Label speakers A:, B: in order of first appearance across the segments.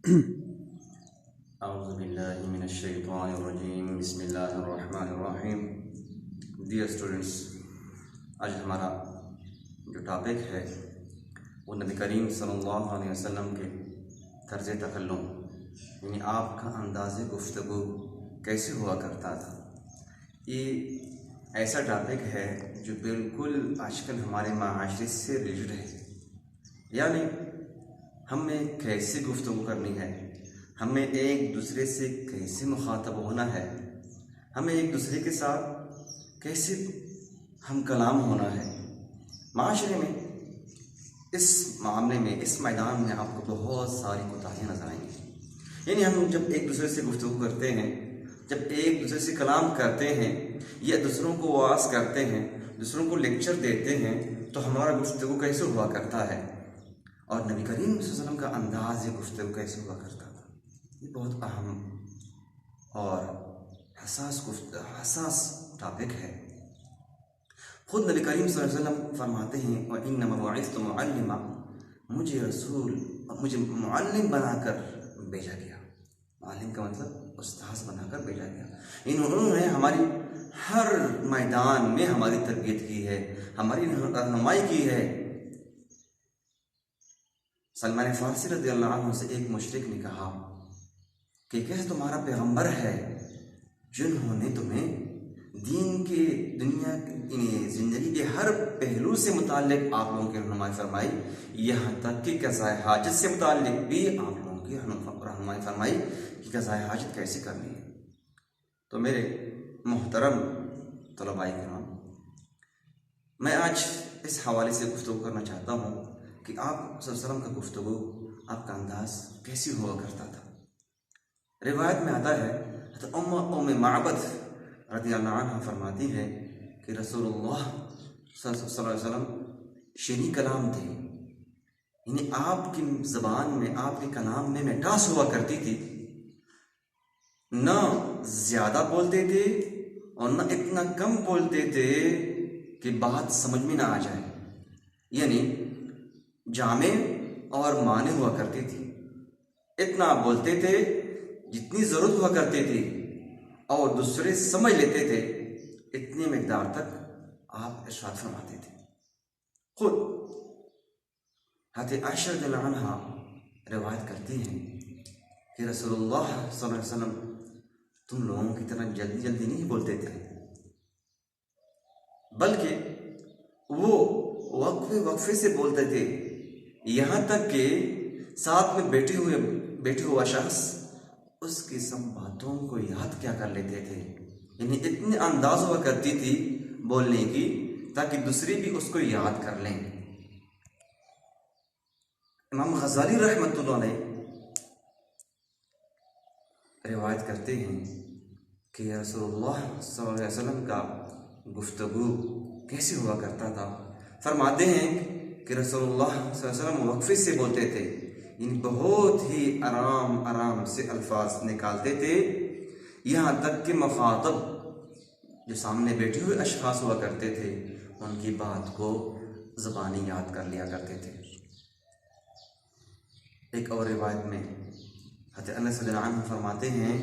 A: औज़ुबिल्लाहिमिनश्शैतानिर्रजीम बिस्मिल्लाहिर्रहमानिर्रहीम। Dear students, आज हमारा जो टॉपिक है वो नबी करीम सल्लल्लाहु अलैहि वसल्लम के तर्ज़ तकल्लुम यानी आपका अंदाज़ गुफ्तगू कैसे हुआ करता था। ये ऐसा टॉपिक है जो बिल्कुल आजकल हमारे माशरे से रिलेटेड है, यानी हमें कैसे गुफ्तगू करनी है, हमें एक दूसरे से कैसे मुखातब होना है, हमें एक दूसरे के साथ कैसे हम कलाम होना है। माशरे में इस मामले में, इस मैदान में आपको बहुत सारी कोताहियाँ नजर आएंगी। यानी हम जब एक दूसरे से गुफ्तगू करते हैं, जब एक दूसरे से कलाम करते हैं या दूसरों को वास करते हैं, दूसरों को लेक्चर देते हैं, तो हमारा गुफ्तगू कैसे हुआ करता है और नबी करीम सल्लल्लाहु अलैहि वसल्लम का अंदाज़ गुफ्तगू कैसे हुआ करता था। ये बहुत अहम और हसास टॉपिक है। खुद नबी करीम सल्लल्लाहु अलैहि वसल्लम फरमाते हैं, व इन्नमा बुइस्तु मुअल्लिमा, मुझे मुअल्लिम बनाकर भेजा गया। मुअल्लिम का मतलब उस्ताद बनाकर भेजा गया। इन्होंने हमारी हर मैदान में हमारी तरबियत की है, हमारी रहनुमाई की है। सलमान फारसी रज़ियल्लाहु अन्हु से एक मुशरिक ने कहा कि कैसे तुम्हारा पैगंबर है जिन्होंने तुम्हें दीन के, दुनिया ज़िंदगी के हर पहलू से मुताल्लिक आप लोगों की रहनुमाई फरमाई, यहाँ तक कि क़ज़ाए हाजत से मुताल्लिक भी आप लोगों की रहनुमाई फरमाई कि क़ज़ाए हाजत कैसे करनी है। तो मेरे मोहतरम तलबाए किराम, मैं आज इस हवाले से गुफ्तगू करना चाहता हूँ कि आप सल्लल्लाहु अलैहि वसल्लम का गुफ्तगू, आपका अंदाज़ कैसी हुआ करता था। रिवायत में आता है, उम्मे माबद रज़ियल्लाहु अन्हा फरमाती है कि रसूलुल्लाह सल्लल्लाहु अलैहि वसल्लम शीनी कलाम थे, यानी आपकी ज़बान में, आपके कलाम में मिठास हुआ करती थी। न ज़्यादा बोलते थे और न इतना कम बोलते थे कि बात समझ में ना आ जाए, यानी जामे और माने हुआ करती थी। इतना आप बोलते थे जितनी ज़रूरत हुआ करती थी और दूसरे समझ लेते थे, इतनी मिकदार तक आप इरशाद फरमाते थे। खुद हज़रत आयशा रज़ियल्लाहु अन्हा रिवायत करती हैं कि रसूलुल्लाह सल्लल्लाहु अलैहि वसल्लम तुम लोगों की तरह जल्दी जल्दी नहीं बोलते थे, बल्कि वो वक्फे से बोलते थे, यहाँ तक कि साथ में बैठे हुआ शख्स उसकी सब बातों को याद क्या कर लेते थे। यानी इतनी अंदाज हुआ करती थी बोलने की ताकि दूसरे भी उसको याद कर लें। इमाम गज़ाली रहमतुल्लाह अलैह रिवायत करते हैं कि रसूलुल्लाह सल्लल्लाहु अलैहि वसल्लम का गुफ्तगू कैसे हुआ करता था। फरमाते हैं कि रसूलुल्लाह सल्लल्लाहु अलैहि वसल्लम वक्फे से बोलते थे, इन बहुत ही आराम से अल्फाज निकालते थे, यहाँ तक कि मुखातब जो सामने बैठे हुए अशखास हुआ करते थे उनकी बात को ज़बानी याद कर लिया करते थे। एक और रिवायत में हज़रत अनस रज़ियल्लाहु अन्हु फरमाते हैं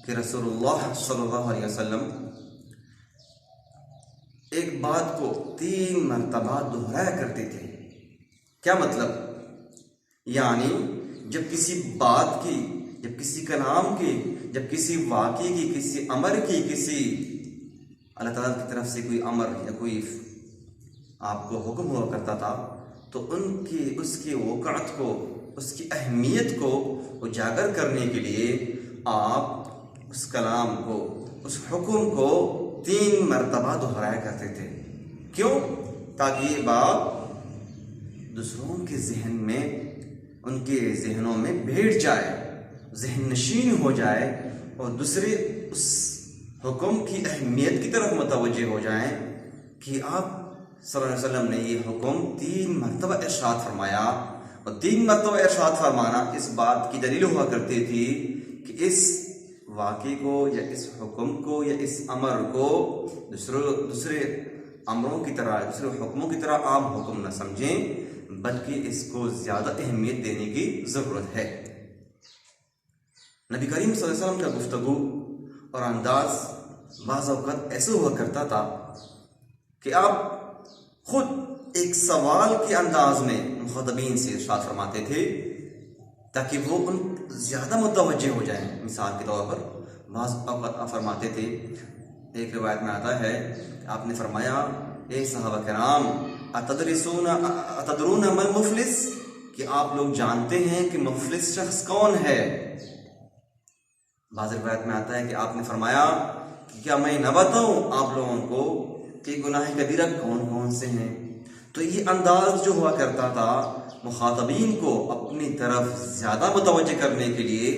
A: कि रसूलुल्लाह सल्लल्लाहु अलैहि वसल्लम एक बात को 3 मरतबा दोहराया करते थे। क्या मतलब? यानी जब किसी बात की, जब किसी कलाम की, जब किसी वाक़े की, किसी अमर की, किसी अल्लाह ताला की तरफ से कोई अमर या कोई आपको हुक्म हुआ करता था, तो उसकी वक़अत को, उसकी अहमियत को उजागर करने के लिए आप उस कलाम को, उस हुक्म को 3 मरतबा दोहराया करते थे। क्यों? ताकि ये बात दूसरों के जहन में, उनके जहनों में बैठ जाए, जहन नशीन हो जाए और दूसरे उस हुक्म की अहमियत की तरफ मुतवज्जे हो जाएं कि आप सल्लल्लाहु अलैहि वसल्लम ने ये हुक्म 3 मरतबा इरशाद फरमाया। और 3 मरतबा इरशाद फरमाना इस बात की दलील हुआ करती थी कि इस वाक़े को या इस हुक्म को या इस अमर को दूसरे अमरों की तरह, दूसरे हुक्मों की तरह आप हुक्म न समझें, बल्कि इसको ज़्यादा अहमियत देने की ज़रूरत है। नबी करीम सल्लल्लाहु अलैहि वसल्लम का गुफ्तगू और अंदाज बाज़ औक़ात ऐसे हुआ करता था कि आप खुद एक सवाल के अंदाज में मुख़ातबीन से इरशाद फरमाते थे ताकि वो उन ज़्यादा मुतवज्जे हो जाएं। मिसाल के तौर पर बाज़ औक़ात आप फरमाते थे, एक रिवायत में आता है आपने फरमाया, ए सहाबा किराम अतदरून मल मुफलिस, कि आप लोग जानते हैं कि मुफलिस शख्स कौन है। बाज़ रिवायत में आता है कि आपने फरमाया कि क्या मैं न बताऊं आप लोगों को कि गुनाह कबीरा कौन कौन से हैं। तो ये अंदाज जो हुआ करता था मुखातबीन को अपनी तरफ ज़्यादा मुतवज्जे करने के लिए,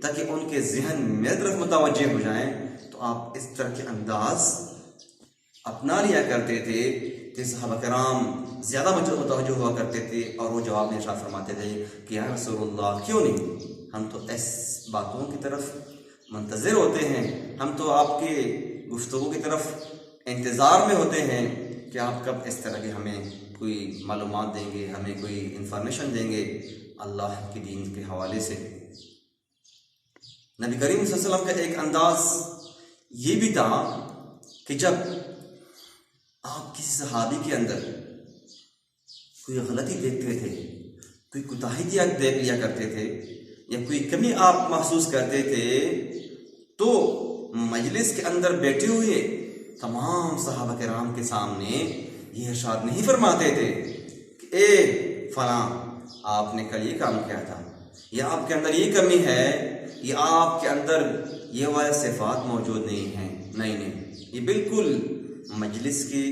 A: ताकि उनके जहन मेरी तरफ मुतवज्जे हो जाएं, तो आप इस तरह के अंदाज अपना लिया करते थे कि सहाबा किराम ज़्यादा मुतवज्जे हुआ करते थे। और वो जवाब में इरशाद फरमाते थे कि या रसूलल्लाह, क्यों नहीं, हम तो ऐसी बातों की तरफ मुंतज़िर होते हैं, हम तो आपके गुफ्तगू की तरफ इंतज़ार में होते हैं कि आप कब इस तरह के हमें कोई मालूमात देंगे, हमें कोई इंफॉर्मेशन देंगे अल्लाह के दीन के हवाले से। नबी करीम सल्लल्लाहु अलैहि वसल्लम का एक अंदाज ये भी था कि जब आप किसी सहाबी के अंदर कोई गलती देखते थे, कोई कोताही देख लिया करते थे, या कोई कमी आप महसूस करते थे, तो मजलिस के अंदर बैठे हुए तमाम सहाबा किराम के सामने ये इरशाद नहीं फरमाते थे कि ए फलां, आपने कल ये काम किया था, या आपके अंदर ये कमी है, या आपके अंदर ये वाला सिफात मौजूद नहीं है। नहीं, ये बिल्कुल मजलिस के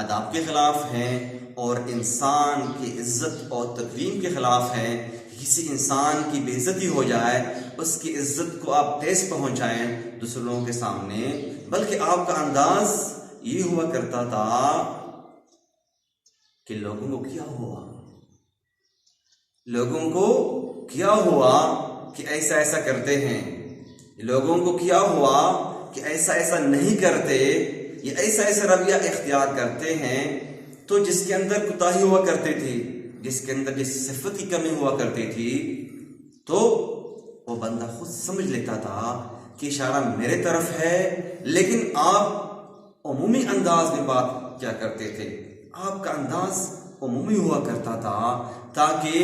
A: आदाब के ख़िलाफ़ हैं और इंसान की इज़्ज़त और तकरीम के ख़िलाफ़ हैं। किसी इंसान की बेइज्जती हो जाए, उसकी इज्जत को आप ठेस पहुंचाएं दूसरे लोगों के सामने। बल्कि आपका अंदाज ये हुआ करता था कि लोगों को क्या हुआ, लोगों को क्या हुआ कि ऐसा ऐसा करते हैं, लोगों को क्या हुआ कि ऐसा ऐसा नहीं करते, ये ऐसा ऐसा रवैया इख्तियार करते हैं। तो जिसके अंदर कोताही हुआ करती थी, जिसके अंदर जिस सिफत की कमी हुआ करती थी, तो वो बंदा खुद समझ लेता था कि इशारा मेरे तरफ है। लेकिन आप उमूमी अंदाज में बात क्या करते थे, आपका अंदाज उमूमी हुआ करता था ताकि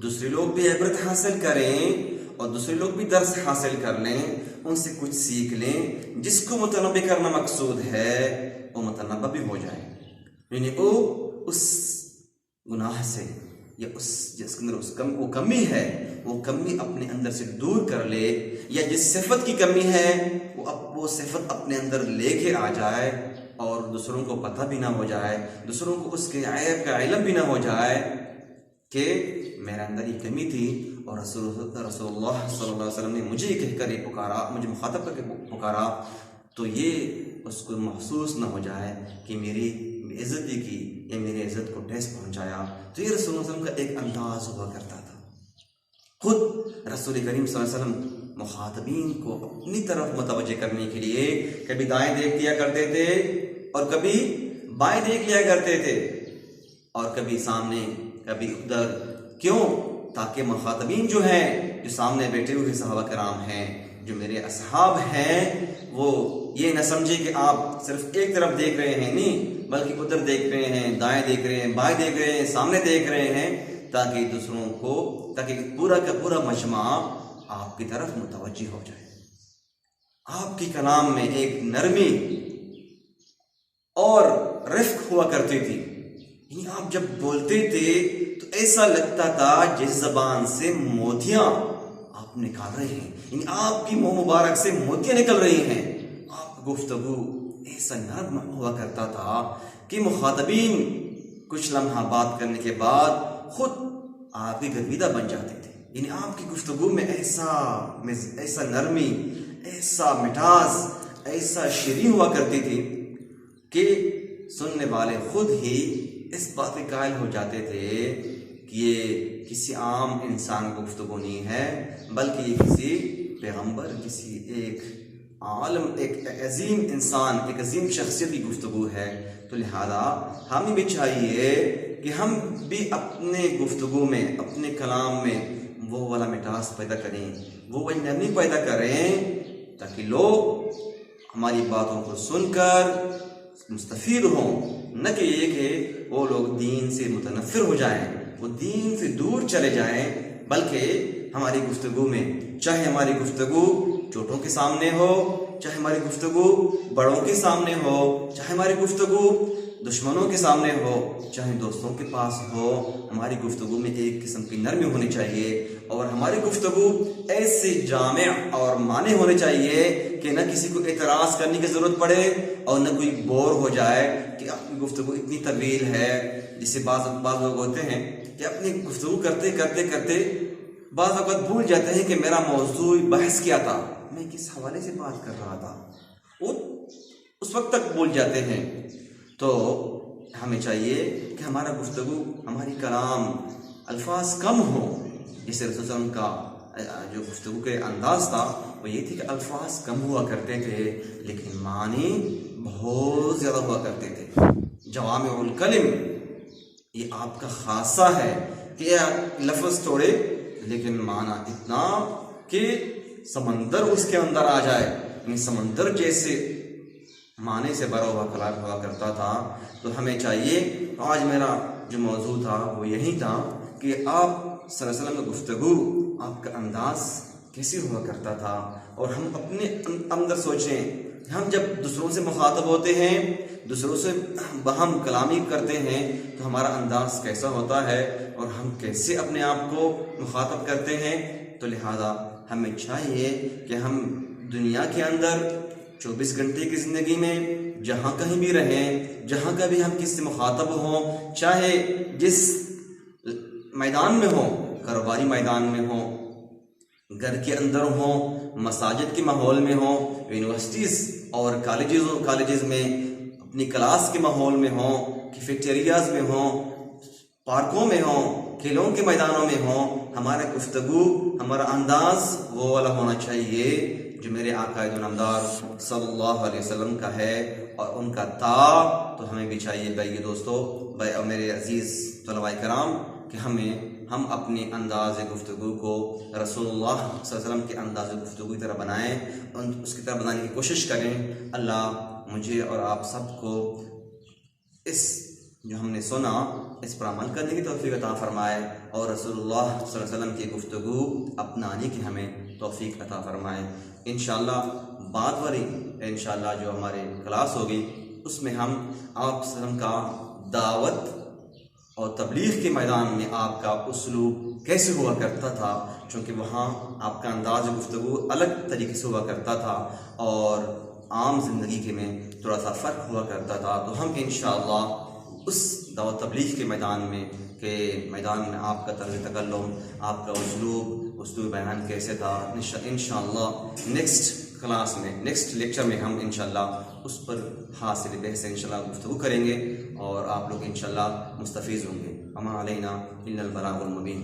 A: दूसरे लोग भी इबरत हासिल करें और दूसरे लोग भी दर्स हासिल कर लें, उनसे कुछ सीख लें। जिसको मुतनब्बी करना मकसूद है वो मुतनब्बा भी हो जाए, यानी वो उस गुनाह से या उस जिसके अंदर वो कमी है, वो कमी अपने अंदर से दूर कर ले, या जिस सिफत की कमी है वो सिफत अपने अंदर लेके आ जाए और दूसरों को पता भी ना हो जाए, दूसरों को उसके ऐब का इल्म भी ना हो जाए कि मेरे अंदर ये कमी थी और रसूलुल्लाह सल्लल्लाहु अलैहि वसल्लम ने मुझे कहकर ये पुकारा, मुझे मुखातब करके पुकारा, तो ये उसको महसूस ना हो जाए कि मेरी बेइज्जती की या मेरी इज्जत को ठेस पहुंचाया। तो ये रसूल सल्लल्लाहु अलैहि वसल्लम का एक अंदाज हुआ करता था। खुद रसूल करीम सल्लल्लाहु अलैहि वसल्लम मुखातबीन को अपनी तरफ मुतवज्जे करने के लिए कभी दाएं देख लिया करते थे और कभी बाएं देख लिया करते थे, और कभी सामने कभी उधर। क्यों? ताकि मुखातबीन जो हैं, जो सामने बैठे हुए सहाबा किराम हैं, जो मेरे असहाब हैं, वो ये न समझे कि आप सिर्फ एक तरफ देख रहे हैं, नहीं बल्कि उधर देख रहे हैं, दाएं देख रहे हैं, बाएं देख रहे हैं, सामने देख रहे हैं, ताकि दूसरों को, ताकि पूरा का पूरा मजमा आपकी तरफ मुतवज्जी हो जाए। आपकी कलाम में एक नरमी और रिफ्क हुआ करती थी, यानी आप जब बोलते थे तो ऐसा लगता था जिस जबान से मोतियां आप निकाल रहे हैं, यानी आपकी मुंह मुबारक से मोतियां निकल रही हैं। आपका गुफ्तगू ऐसा नर्म हुआ करता था कि मुखातबीन कुछ लम्हा बात करने के बाद खुद आपके गर्विदा बन जाते थे। यानी आपकी गुफ्तगू में ऐसा नरमी, ऐसा मिठास, ऐसा शीरीन हुआ करती थी कि सुनने वाले खुद ही इस बात के कायल हो जाते थे कि ये किसी आम इंसान की गुफ्तगू नहीं है, बल्कि ये किसी पैगंबर, किसी एक आलम, एक अजीम इंसान, एक अजीम शख्सियत की गुफ्तगू है। तो लिहाजा हमें भी चाहिए कि हम भी अपने गुफ्तगू में, अपने कलाम में वो वाला मिठास पैदा करें, वो वाली नरमी पैदा करें, ताकि लोग हमारी बातों को सुनकर मुस्तफ़ीद हों, न कि ये कि वो लोग दीन से मुतनफ़िर हो जाएं, वो दीन से दूर चले जाएं, बल्कि हमारी गुफ्तगू में, चाहे हमारी गुफ्तगू छोटों के सामने हो, चाहे हमारी गुफ्तगू बड़ों के सामने हो, चाहे हमारी गुफ्तगू दुश्मनों के सामने हो, चाहे दोस्तों के पास हो, हमारी गुफ्तगू में एक किस्म की नरमी होनी चाहिए और हमारी गुफ्तगू ऐसे जामे और माने होने चाहिए कि न किसी को एतराज़ करने की ज़रूरत पड़े और न कोई बोर हो जाए कि अपनी गुफ्तगू इतनी तवील है। जिससे बाज़ लोग होते हैं कि अपनी गुफ्तगू करते करते करते बाज़ वक़्त भूल जाते हैं कि मेरा मौजू बहस क्या था, मैं किस हवाले से बात कर रहा था, वो उस वक्त तक भूल जाते हैं। तो हमें चाहिए कि हमारा गुफ्तगू, हमारी कलाम अल्फाज कम हो। जैसे रसूल सल्लल्लाहु अलैहि वसल्लम का जो गुफ्तगू के अंदाज था वो ये थी कि अल्फाज कम हुआ करते थे लेकिन मानी बहुत ज़्यादा हुआ करते थे। जवामिउल कलिम ये आपका खासा है कि लफ्ज़ थोड़े लेकिन माना इतना कि समंदर उसके अंदर आ जाए, समंदर जैसे माने से भरा हुआ कलाम हुआ करता था। तो हमें चाहिए, आज मेरा जो मौजू था वो यही था कि आप सल्लल्लाहु अलैहि वसल्लम का गुफ्तगू, आपका अंदाज कैसे हुआ करता था। और हम अपने अंदर सोचें, हम जब दूसरों से मुखातब होते हैं, दूसरों से हम कलामी करते हैं तो हमारा अंदाज कैसा होता है और हम कैसे अपने आप को मुखातब करते हैं। तो लिहाजा हमें चाहिए कि हम दुनिया के अंदर 24 घंटे की ज़िंदगी में जहाँ कहीं भी रहें, जहाँ का भी हम किससे मुखातब हों, चाहे जिस मैदान में हो, कारोबारी मैदान में हो, घर के अंदर हो, मसाजिद के माहौल में हो, यूनिवर्सिटीज़ और कॉलेजेस में, अपनी क्लास के माहौल में हो, कैफेटेरियाज में हो, पार्कों में हो, खेलों के मैदानों में हो, हमारा गुफ्तगू, हमारा अंदाज वो वाला होना चाहिए जो मेरे आका नामदार सल्लल्लाहु अलैहि वसल्लम का है और उनका था। तो हमें भी चाहिए भाई दोस्तों, भाई और मेरे अजीज़ तलबाए कराम, कि हम अपने अंदाज़ गुफ्तगू को रसूलुल्लाह सल्लल्लाहु अलैहि वसल्लम के अंदाज़ गुफ्तगू की तरह बनाएं, उसकी तरह बनाने की कोशिश करें। अल्लाह मुझे और आप सबको इस जो हमने सुना इस पर अमल करने की तौफीक अता फ़रमाए और रसूलुल्लाह सल्लल्लाहु अलैहि वसल्लम की गुफ्तगू अपनाने की हमें तौफीक अता फ़रमाए। इंशाअल्लाह बाद वाली इंशाअल्लाह जो हमारे क्लास होगी उसमें हम आप सल्लम का दावत और तबलीग के मैदान में आपका उसलूब कैसे हुआ करता था, क्योंकि वहाँ आपका अंदाज़ गुफ्तगू अलग तरीके से हुआ करता था और आम ज़िंदगी के में थोड़ा सा फ़र्क हुआ करता था। तो हम इंशाअल्लाह उस दावत तबलीग के मैदान में आपका तर्ज़ तकल्लुम, आपका उसलूब बयान कैसे था, इंशाअल्लाह नेक्स्ट क्लास में, नेक्स्ट लेक्चर में हम इंशाअल्लाह उस पर हासिल बहस इंशाअल्लाह गुफ्तगू करेंगे और आप लोग इंशाअल्लाह मुस्तफ़ीज़ होंगे। अमा अलैना इल्लल बलागुल मुबीन।